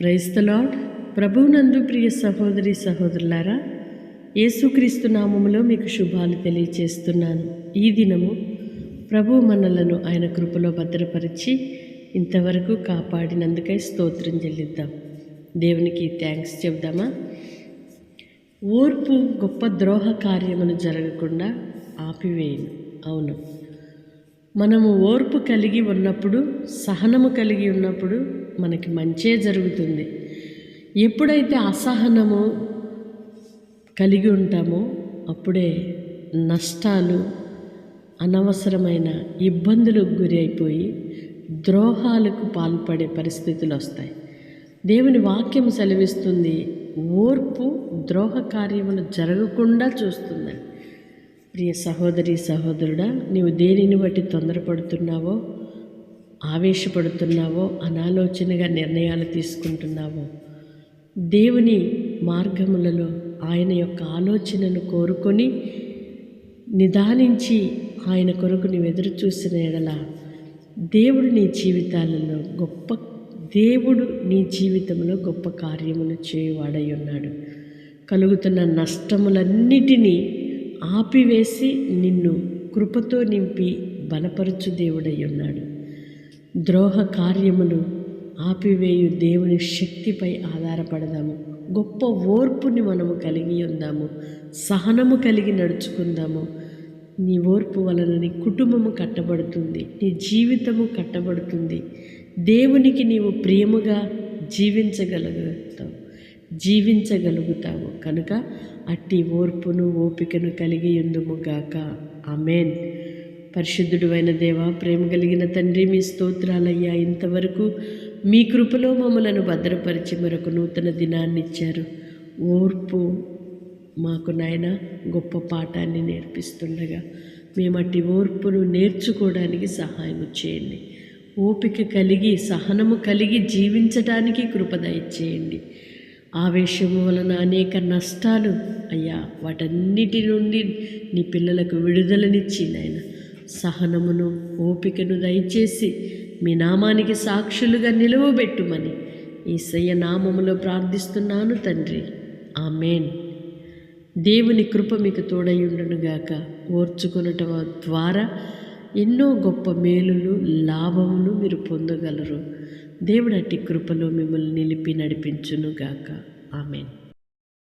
Praise the lord. ప్రభువునందు ప్రియ సహోదరి సహోదరులారా, యేసుక్రీస్తు నామములో మీకు శుభాలు తెలియచేస్తున్నాను. ఈ దినము ప్రభు మనలను ఆయన కృపలో భద్రపరిచి ఇంతవరకు కాపాడినందుకై స్తోత్రం చెల్లిద్దాం. దేవునికి థ్యాంక్స్ చెప్దామా? ఓర్పు గొప్ప ద్రోహ కార్యమును జరగకుండా ఆపివేయను. అవును, మనము ఓర్పు కలిగి ఉన్నప్పుడు, సహనము కలిగి ఉన్నప్పుడు మనకి మంచే జరుగుతుంది. ఎప్పుడైతే అసహనము కలిగి ఉంటామో అప్పుడే నష్టాలు, అనవసరమైన ఇబ్బందులకు గురి అయిపోయి ద్రోహాలకు పాల్పడే పరిస్థితులు వస్తాయి. దేవుని వాక్యం సెలవిస్తుంది, ఓర్పు ద్రోహ కార్యములు జరగకుండా చూస్తుందని. ప్రియ సహోదరి సహోదరుడా, నీవు దేనిని బట్టి తొందరపడుతున్నావో, ఆవేశపడుతున్నావో, అనాలోచనగా నిర్ణయాలు తీసుకుంటున్నావో, దేవుని మార్గములలో ఆయన యొక్క ఆలోచనను కోరుకొని నిదానించి ఆయన కొరకు నీవు ఎదురు చూసిన ఎడల దేవుడు నీ జీవితంలో గొప్ప కార్యములు చేయువాడై ఉన్నాడు. కలుగుతున్న నష్టములన్నిటినీ ఆపివేసి నిన్ను కృపతో నింపి బలపరచు దేవుడై ఉన్నాడు. ద్రోహ కార్యములు ఆపివేయు దేవుని శక్తిపై ఆధారపడదాము. గొప్ప ఓర్పుని మనము కలిగి ఉందాము. సహనము కలిగి నడుచుకుందాము. నీ ఓర్పు వలన నీ కుటుంబము కట్టబడుతుంది, నీ జీవితము కట్టబడుతుంది. దేవునికి నీవు ప్రియముగా జీవించగలుగుతావు కనుక అట్టి ఓర్పును ఓపికను కలిగి ఉందుముగాక. ఆమేన్. పరిశుద్ధుడు అయిన దేవా, ప్రేమ కలిగిన తండ్రి, మీ స్తోత్రాలయ్యా. ఇంతవరకు మీ కృపలో మమ్మలను భద్రపరిచి మరొక నూతన దినాన్ని ఇచ్చారు. ఓర్పు మాకు నాయన గొప్ప పాఠాన్ని నేర్పిస్తుండగా మేము అట్టి ఓర్పును నేర్చుకోవడానికి సహాయం చేయండి. ఓపిక కలిగి, సహనము కలిగి జీవించడానికి కృప దయచేయండి. ఆవేశము వలన అనేక నష్టాలు అయ్యా, వాటన్నిటి నుండి నీ పిల్లలకు విడుదలనిచ్చి నాయన సహనమును, ఓపికను దయచేసి మీ నామానికి సాక్షులుగా నిలువబెట్టుమని యేసయ్య నామములో ప్రార్థిస్తున్నాను తండ్రి. ఆమేన్. దేవుని కృప మీకు తోడయుండునుగాక. ఓర్చుకొనుట ద్వారా ఎన్నో గొప్ప మేలులు, లాభములు మీరు పొందగలరు. దేవుడు అట్టి కృపలో మిమ్మల్ని నిలిపి నడిపించునుగాక. ఆమేన్.